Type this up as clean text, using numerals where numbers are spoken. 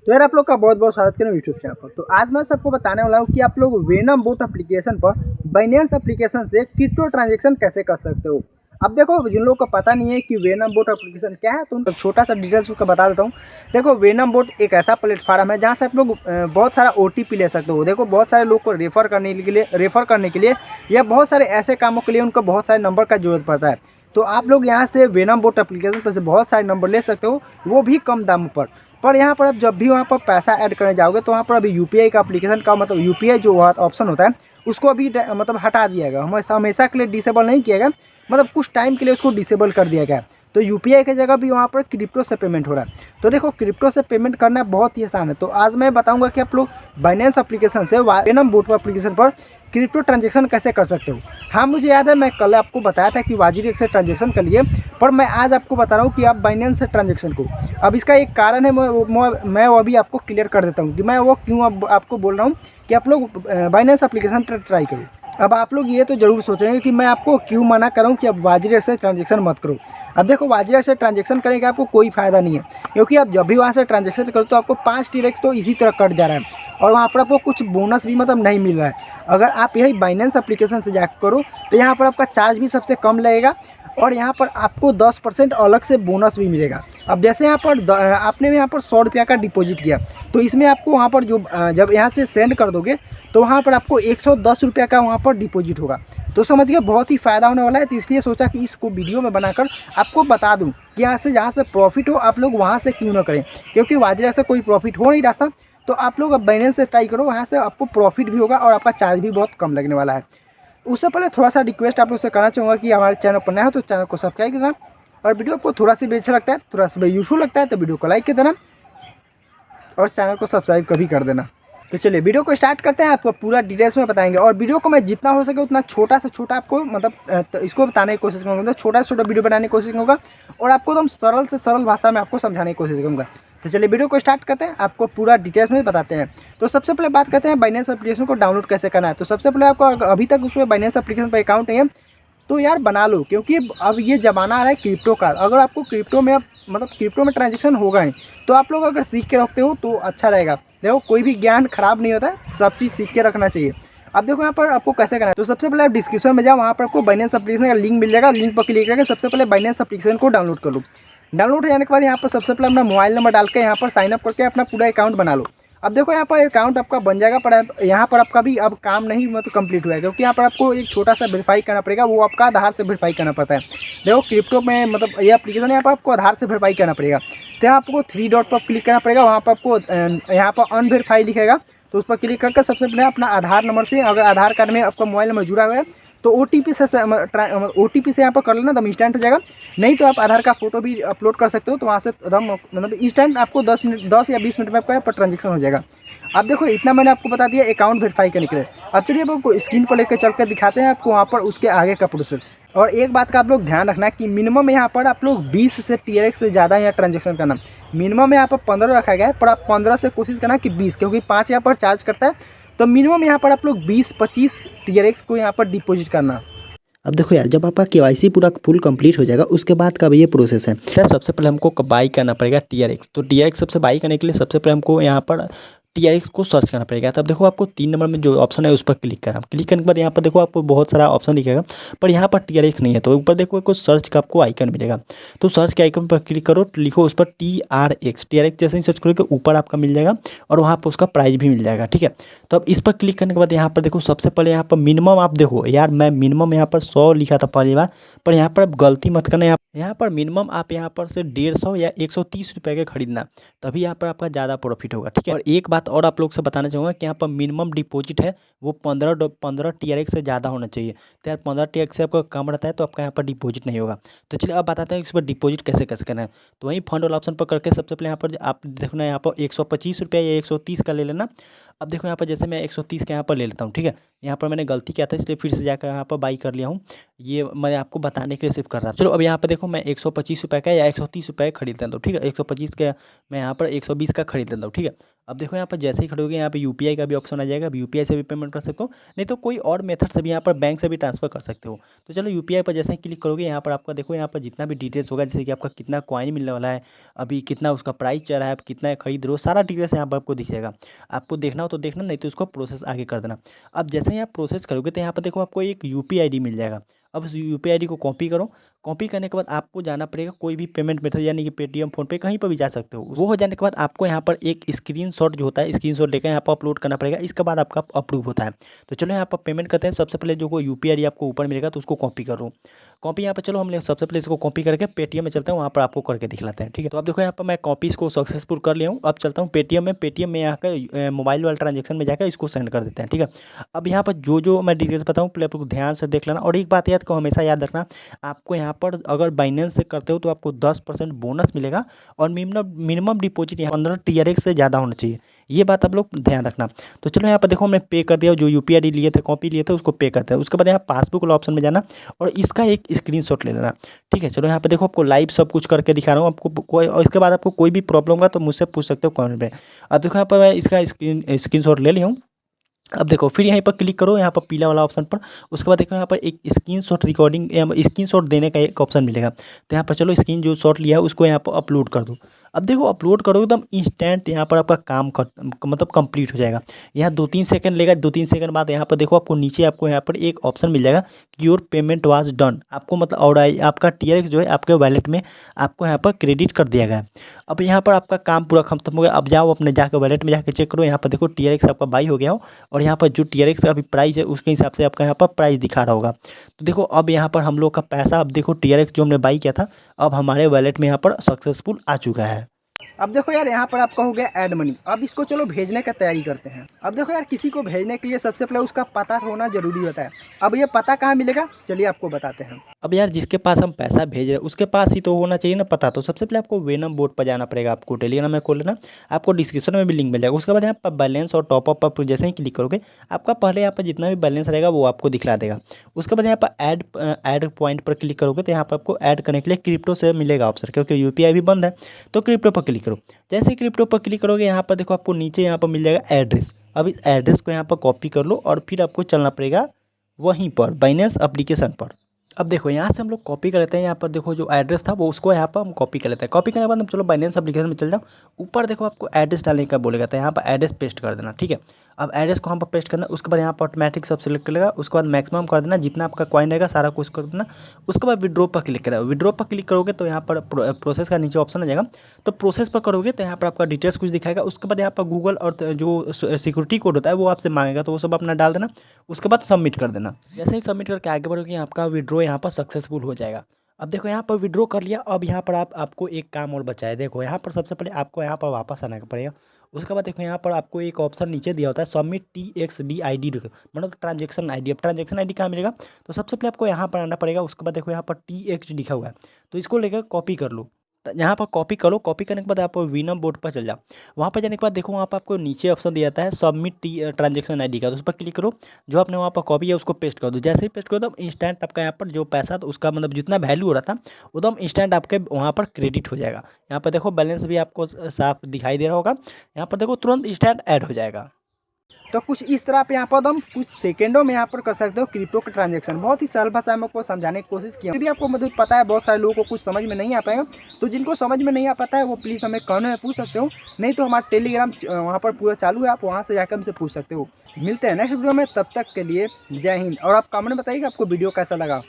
तो यार आप लोग का बहुत बहुत स्वागत करें यूट्यूब चैनल पर। तो आज मैं सबको बताने वाला हूँ कि आप लोग वेनम बोट एप्लीकेशन पर बाइनेंस एप्लीकेशन से क्रिप्टो ट्रांजेक्शन कैसे कर सकते हो। अब देखो, जिन लोगों को पता नहीं है कि वेनम बोट एप्लीकेशन क्या है तो उनको छोटा सा डिटेल्स उसका बता देता हूँ। देखो, वेनम बोट एक ऐसा प्लेटफॉर्म है जहाँ से आप लोग बहुत सारा OTP ले सकते हो। देखो, बहुत सारे लोग को रेफ़र करने के लिए या बहुत सारे ऐसे कामों के लिए उनको बहुत सारे नंबर का जरूरत पड़ता है। तो आप लोग यहाँ से वेनम बोट एप्लीकेशन पर से बहुत सारे नंबर ले सकते हो, वो भी कम दामों पर यहाँ पर आप जब भी वहाँ पर पैसा ऐड करने जाओगे तो वहाँ पर अभी UPI का एप्लीकेशन का मतलब UPI जो ऑप्शन होता है उसको अभी मतलब हटा दिया गया। हमेशा के लिए डिसेबल नहीं किया गया, मतलब कुछ टाइम के लिए उसको डिसेबल कर दिया गया। तो UPI की जगह भी वहाँ पर क्रिप्टो से पेमेंट हो रहा है। तो देखो, क्रिप्टो से पेमेंट करना बहुत ही आसान है। तो आज मैं बताऊँगा कि आप लोग बाइनेंस एप्लीकेशन से वेनम बोट एप्लीकेशन पर क्रिप्टो ट्रांजेक्शन कैसे कर सकते हो। हाँ, मुझे याद है मैं कल आपको बताया था कि वाजीरेक्स से ट्रांजेक्शन कर लिए, पर मैं आज आपको बता रहा हूँ कि आप बाइनेंस से ट्रांजेक्शन को। अब इसका एक कारण है, मैं वो अभी आपको क्लियर कर देता हूँ कि मैं वो क्यों अब आपको बोल रहा हूँ कि आप लोग बाइनेंस एप्लीकेशन ट्राई करो। अब आप लोग ये तो ज़रूर सोचेंगे कि मैं आपको क्यों मना करूँ कि अब वाजीरेक्स से ट्रांजेक्शन मत करो। अब देखो, वाजीरेक्स से ट्रांजेक्शन करेंगे आपको कोई फ़ायदा नहीं है, क्योंकि आप जब भी वहाँ से ट्रांजेक्शन करो तो आपको 5 TRX तो इसी तरह कट जा रहा है और वहाँ पर आपको कुछ बोनस भी मतलब नहीं मिल रहा है। अगर आप यही बाइनेंस एप्लीकेशन से जाकर करो तो यहाँ पर आपका चार्ज भी सबसे कम लगेगा और यहाँ पर आपको 10% अलग से बोनस भी मिलेगा। अब जैसे यहाँ पर आपने यहाँ पर 100 रुपया का डिपॉजिट किया तो इसमें आपको वहाँ पर जो जब यहाँ से सेंड कर दोगे तो वहाँ पर आपको 110 रुपया का वहाँ पर डिपॉजिट होगा। तो समझ गए, बहुत ही फ़ायदा होने वाला है। तो इसलिए सोचा कि इसको वीडियो में बनाकर आपको बता दूँ कि यहाँ से जहाँ से प्रॉफिट हो आप लोग वहाँ से क्यों ना करें, क्योंकि वाजरा से कोई प्रॉफिट हो नहीं रहा था। तो आप लोग अब बाइनेंस से ट्राई करो, वहाँ से आपको प्रॉफिट भी होगा और आपका चार्ज भी बहुत कम लगने वाला है। उससे पहले थोड़ा सा रिक्वेस्ट आप लोग से करना चाहूँगा कि हमारे चैनल पर नया हो तो चैनल को सब्सक्राइब करना, और वीडियो आपको थोड़ा सा भी अच्छा लगता है, थोड़ा सा भी यूजफुल लगता है तो वीडियो को लाइक कर देना और चैनल को सब्सक्राइब कभी कर देना। तो चलिए वीडियो को स्टार्ट करते हैं, आपको पूरा डिटेल्स में बताएंगे और वीडियो को मैं जितना हो सके उतना छोटा से छोटा आपको मतलब तो इसको बताने की कोशिश करूँगा, मतलब छोटा से छोटा वीडियो बनाने की कोशिश करूँगा और आपको एकदम सरल से सरल भाषा में आपको समझाने की कोशिश करूँगा। तो चलिए वीडियो को स्टार्ट करते हैं, आपको पूरा डिटेल्स में बताते हैं। तो सबसे पहले बात करते हैं बाइनेंस एप्लीकेशन को डाउनलोड कैसे करना है। तो सबसे पहले आपको अभी तक उसमें बाइनेंस एप्लीकेशन पर अकाउंट नहीं है तो यार बना लो, क्योंकि अब ये ज़माना आ रहा है क्रिप्टो का। अगर आपको क्रिप्टो में मतलब क्रिप्टो में ट्रांजेक्शन हो गए तो आप लोग अगर सीख के रखते हो तो अच्छा रहेगा। देखो, कोई भी ज्ञान खराब नहीं होता है, सब चीज़ सीख के रखना चाहिए। अब देखो यहाँ पर आपको कैसे करना है। तो सबसे पहले आप डिस्क्रिप्शन में जाओ, वहाँ पर आपको बाइनेंस एप्लीकेशन का लिंक मिल जाएगा। लिंक पर क्लिक करके सबसे पहले बाइनेंस एप्लीकेशन को डाउनलोड कर लो। डाउनलोड हो जाने के बाद यहाँ पर सबसे पहले अपना मोबाइल नंबर डाल के यहाँ पर साइनअप करके अपना पूरा अकाउंट बना लो। अब देखो, यहाँ पर अकाउंट आपका बन जाएगा, पर यहाँ पर आपका भी अब काम नहीं मतलब कंप्लीट हुआ है, क्योंकि यहाँ पर आपको एक छोटा सा वेरीफाई करना पड़ेगा, वो आपका आधार से वेरीफाई करना पड़ता है। देखो, क्रिप्टो में मतलब ये एप्लीकेशन यहाँ पर आपको आधार से वेरीफाई करना पड़ेगा। तो यहाँ आपको 3 डॉट पर क्लिक करना पड़ेगा, वहाँ पर आपको यहाँ पर अनवेरीफाई लिखेगा, तो उस पर क्लिक करके सबसे पहले अपना आधार नंबर से, अगर आधार कार्ड में आपका मोबाइल नंबर जुड़ा हुआ है तो OTP से यहाँ पर कर लेना, एकदम इंस्टेंट हो जाएगा। नहीं तो आप आधार का फोटो भी अपलोड कर सकते हो, तो वहाँ से एकदम मतलब इंस्टेंट आपको 10 या 20 मिनट में आपका ट्रांजेक्शन हो जाएगा। अब देखो, इतना मैंने आपको बता दिया अकाउंट वेरीफाई करने के लिए। अब चलिए अब आपको स्क्रीन पर लेकर चल कर दिखाते हैं आपको वहाँ पर उसके आगे का प्रोसेस। और एक बात का आप लोग ध्यान रखना कि मिनिमम यहाँ पर आप लोग 20 से TRX से ज़्यादा यहाँ ट्रांजेक्शन करना। मिनिमम यहाँ पर 15 रखा गया है, पर आप 15 से कोशिश करना कि 20, क्योंकि 5 यहाँ पर चार्ज करता है। तो मिनिमम यहाँ पर आप लोग 20-25 TRX को यहाँ पर डिपॉजिट करना। अब देखो यार, जब आपका KYC पूरा फुल कंप्लीट हो जाएगा उसके बाद का भी ये प्रोसेस है। तो सबसे पहले हमको बाई करना पड़ेगा TRX। तो TRX सबसे बाई करने के लिए सबसे पहले हमको यहाँ पर TRX को सर्च करना पड़ेगा। तब देखो, आपको 3 नंबर में जो ऑप्शन है उस पर क्लिक करना। क्लिक करने के बाद यहाँ पर देखो आपको बहुत सारा ऑप्शन दिखेगा, पर यहाँ पर TRX नहीं है। तो ऊपर देखो कुछ सर्च का आपको आइकन मिलेगा, तो सर्च के आइकन पर क्लिक करो, लिखो उस पर TRX जैसे ही सर्च करोगे ऊपर आपका मिल जाएगा और वहाँ पर उसका प्राइस भी मिल जाएगा। ठीक है, तो अब इस पर क्लिक करने के बाद यहाँ पर देखो सबसे पहले यहाँ पर मिनिमम आप देखो यार, मैं मिनिमम यहाँ पर 100 लिखा था पहली बार, पर यहाँ पर आप गलती मत करना। यहाँ पर मिनिमम आप यहाँ पर से 150 या 130 रुपये के खरीदना, तभी यहाँ पर आपका ज़्यादा प्रॉफिट होगा। ठीक है, और एक बात और आप लोग से बताना चाहूँगा कि यहाँ पर मिनिमम डिपॉजिट है वो 15 TRX से ज़्यादा होना चाहिए। तो यार 15 TRX से आपका कम रहता है तो आपका यहाँ पर डिपॉजिट नहीं होगा। तो चलिए अब बताते हैं इस पर डिपॉजिट कैसे कैसे करना है। तो वहीं फंड वाला ऑप्शन पर करके सबसे पहले यहाँ पर आप देखना, यहाँ पर 125 रुपया या 130 का ले लेना अब देखो यहाँ पर जैसे मैं 130 का यहाँ पर ले लेता हूँ, ठीक है। यहाँ पर मैंने गलती किया था इसलिए फिर से जाकर यहाँ पर बाई कर लिया हूँ। ये मैं आपको बताने के लिए सिर्फ कर रहा था। चलो अब यहाँ पर देखो मैं 125 रुपये का या 130 रुपये का खरीद लेता हूँ, ठीक है। 125 का मैं यहाँ पर 120 का खरीद लेता हूँ, ठीक है। अब देखो यहाँ पर जैसे ही खरीदोगे यहाँ पे यूपीआई का भी ऑप्शन आ जाएगा। अब यूपीआई से भी पेमेंट कर सकते हो, नहीं तो कोई और मेथड से भी यहाँ पर बैंक से भी ट्रांसफर कर सकते हो। तो चलो यूपीआई पर जैसे ही क्लिक करोगे यहाँ पर आपका देखो यहाँ पर जितना भी डिटेल्स होगा, जैसे कि आपका कितना कॉइन मिलने वाला है, अभी कितना उसका प्राइस चल रहा है, आप कितना खरीद रहे हो, सारा डिटेल्स यहाँ पर आपको दिख जाएगा। आपको देखना हो तो देखना, नहीं तो उसको प्रोसेस आगे कर देना। अब जैसे ही आप प्रोसेस करोगे तो यहाँ पर देखो आपको एक यूपीआई आईडी मिल जाएगा। अब उस यूपीआई आईडी को कॉपी करो। कॉपी करने के बाद आपको जाना पड़ेगा कोई भी पेमेंट मेथड, यानी कि पेटीएम, फोनपे, कहीं पर भी जा सकते हो। वो हो जाने के बाद आपको यहाँ पर एक स्क्रीनशॉट जो होता है, स्क्रीनशॉट लेकर यहाँ पर अपलोड करना पड़ेगा। इसके बाद आपका अप्रूव होता है। तो चलो यहाँ पर पेमेंट करते हैं। सबसे पहले जो यूपीआई आईडी आपको ऊपर मिलेगा तो उसको कॉपी करो। कॉपी यहाँ पर चलो हम सबसे पहले इसको कॉपी करके पेटीएम में चलते हैं, वहाँ पर आपको करके दिखलाते हैं, ठीक है। तो अब देखो यहाँ पर मैं कॉपी इसको सक्सेसफुल कर लिया हूँ। अब चलता हूँ पेटीएम में। पेटीएम में यहाँ का मोबाइल वाला ट्रांजेक्शन में जाकर इसको सेंड कर देते हैं, ठीक है। अब यहाँ पर जो मैं डिटेल्स बताऊँ पहले आपको ध्यान से देख लेना। और एक बात याद को हमेशा याद रखना, आपको यहाँ पर अगर बाइनेंस से करते हो तो आपको 10% बोनस मिलेगा। और मिनिमम डिपॉजिट यहाँ 15 TRX से ज़्यादा होना चाहिए। ये बात आप लोग ध्यान रखना। तो चलो यहाँ पर देखो हमने पे कर दिया, जो यूपीआई आईडी लिए थे, कॉपी लिए थे, उसको पे करते हैं। उसके बाद यहाँ पासबुक वाला ऑप्शन में जाना और इसका एक स्क्रीनशॉट ले लेना, ठीक है। चलो यहाँ पे देखो आपको लाइव सब कुछ करके दिखा रहा हूँ आपको कोई, और इसके बाद आपको कोई भी प्रॉब्लम होगा तो मुझसे पूछ सकते हो कमेंट में। अब देखो यहाँ पर मैं इसका स्क्रीनशॉट ले लिया हूँ। अब देखो फिर यहीं पर क्लिक करो, यहाँ पर पीला वाला ऑप्शन पर। उसके बाद देखो यहाँ पर एक स्क्रीनशॉट रिकॉर्डिंग, स्क्रीनशॉट देने का एक ऑप्शन मिलेगा। तो यहाँ पर चलो स्क्रीन जो शॉट लिया है उसको यहाँ पर अपलोड कर दो। अब देखो अपलोड करोगे एकदम इंस्टेंट यहाँ पर आपका काम मतलब कंप्लीट हो जाएगा। यहाँ 2-3 सेकंड लेगा। 2-3 सेकंड बाद यहाँ पर देखो आपको नीचे आपको यहाँ पर एक ऑप्शन मिल जाएगा कि योर पेमेंट वाज डन। आपको मतलब और आपका TRX जो है आपके वॉलेट में आपको यहाँ पर क्रेडिट कर दिया गया है। अब यहाँ पर आपका काम पूरा खत्म हो गया। अब जाओ अपने जाकर वॉलेट में जाकर चेक करो, यहाँ पर देखो TRX आपका बाई हो गया हो। और यहाँ पर जो TRX का अभी प्राइस है उसके हिसाब से आपका यहाँ पर प्राइस दिखा रहा होगा। तो देखो अब यहाँ पर हम लोग का पैसा, अब देखो TRX जो हमने बाई किया था अब हमारे वॉलेट में यहाँ पर सक्सेसफुल आ चुका है। अब देखो यार यहाँ पर आपका हो गया ऐड मनी। अब इसको चलो भेजने का तैयारी करते हैं। अब देखो यार किसी को भेजने के लिए सबसे पहले उसका पता होना जरूरी होता है। अब ये पता कहाँ मिलेगा, चलिए आपको बताते हैं। अब यार जिसके पास हम पैसा भेज रहे हैं उसके पास ही तो होना चाहिए ना पता। तो सबसे पहले आपको वेनम बोट पर जाना पड़ेगा। आपको टेलीग्राम में खोल लेना, आपको डिस्क्रिप्शन में भी लिंक मिल जाएगा। उसके बाद यहाँ पर बैलेंस और टॉपअप पर जैसे ही क्लिक करोगे आपका पहले यहाँ पर जितना भी बैलेंस रहेगा वो आपको दिखला देगा। उसके बाद यहाँ पर ऐड पॉइंट पर क्लिक करोगे तो यहाँ पर आपको ऐड करने के लिए क्रिप्टो से मिलेगा ऑप्शन, क्योंकि यूपीआई भी बंद है। तो क्रिप्टो पर क्लिक करो। जैसे ही क्रिप्टो पर क्लिक करोगे यहाँ पर देखो आपको नीचे यहाँ पर मिल जाएगा एड्रेस। अब इस एड्रेस को यहाँ पर कॉपी कर लो और फिर आपको चलना पड़ेगा वहीं पर बाइनेंस एप्लीकेशन पर। अब देखो यहाँ से हम लोग कॉपी कर लेते हैं। यहाँ पर देखो जो एड्रेस था वो उसको यहाँ पर हम कॉपी कर लेते हैं। कॉपी करने के बाद हम चलो बाइनेंस एप्लीकेशन में चल जाओ। ऊपर देखो आपको एड्रेस डालने का बोलेगा, तो यहाँ पर एड्रेस पेस्ट कर देना, ठीक है। अब एड्रेस को यहाँ पर पेस्ट करना। उसके बाद यहाँ पर ऑटोमेटिक सब सिलेक्ट कर लेगा। उसके बाद मैक्सिमम कर देना, जितना आपका कॉइन रहेगा सारा कुछ कर देना। उसके बाद विड्रॉ पर क्लिक करेगा। विड्रॉ पर क्लिक करोगे तो यहाँ पर प्रोसेस का नीचे ऑप्शन आ जाएगा। तो प्रोसेस पर करोगे तो यहाँ पर आपका डिटेल्स कुछ दिखाएगा। उसके बाद यहाँ पर गूगल और जो सिक्योरिटी कोड होता है वो आपसे मांगेगा, तो वो सब अपना डाल देना। उसके बाद सबमिट कर देना। जैसे ही सबमिट करके आगे बढ़ोगे आपका विड्रॉ यहाँ पर सक्सेसफुल हो जाएगा। अब देखो यहाँ पर विड्रॉ कर लिया। अब यहाँ पर आपको एक काम और बचा है। देखो यहाँ पर सबसे पहले आपको यहाँ पर वापस आना पड़ेगा। उसके बाद देखो यहाँ पर आपको एक ऑप्शन नीचे दिया होता है सबमिट TXD ID, मतलब ट्रांजेक्शन ID। अब ट्रांजेक्शन ID कहाँ मिलेगा, तो सबसे पहले आपको यहाँ पर आना पड़ेगा। उसके बाद देखो यहाँ पर TX लिखा हुआ है, तो इसको लेकर कॉपी कर लो। यहाँ पर कॉपी करो। कॉपी करने के बाद आप विनम बोर्ड पर चल जाओ। वहाँ पर जाने के बाद देखो वहाँ पर आपको नीचे ऑप्शन दिया जाता है सबमिट ट्रांजेक्शन ID का, तो उस पर क्लिक करो। जो आपने वहाँ पर कॉपी है उसको पेस्ट कर दो। जैसे ही पेस्ट करो तो इंस्टेंट आपका यहाँ पर जो पैसा था उसका मतलब जितना वैल्यू हो रहा था एकदम इंस्टेंट आपके वहाँ पर क्रेडिट हो जाएगा। यहाँ पर देखो बैलेंस भी आपको साफ दिखाई दे रहा होगा। यहाँ पर देखो तुरंत इंस्टेंट ऐड हो जाएगा। तो कुछ इस तरह आप यहाँ पर हम कुछ सेकंडों में यहाँ पर कर सकते हो क्रिप्टो का ट्रांजैक्शन। बहुत ही सरल भाषा में आपको समझाने की कोशिश की। यदि आपको मतलब पता है, बहुत सारे लोगों को कुछ समझ में नहीं आ पाएगा, तो जिनको समझ में नहीं आ पाता है वो प्लीज़ हमें कमेंट में पूछ सकते हो। नहीं तो हमारा टेलीग्राम वहाँ पर पूरा चालू है, आप वहाँ से जाकर हमसे पूछ सकते हो। मिलते हैं नेक्स्ट वीडियो में, तब तक के लिए जय हिंद। और आप कमेंट में बताइएगा आपको वीडियो कैसा लगा।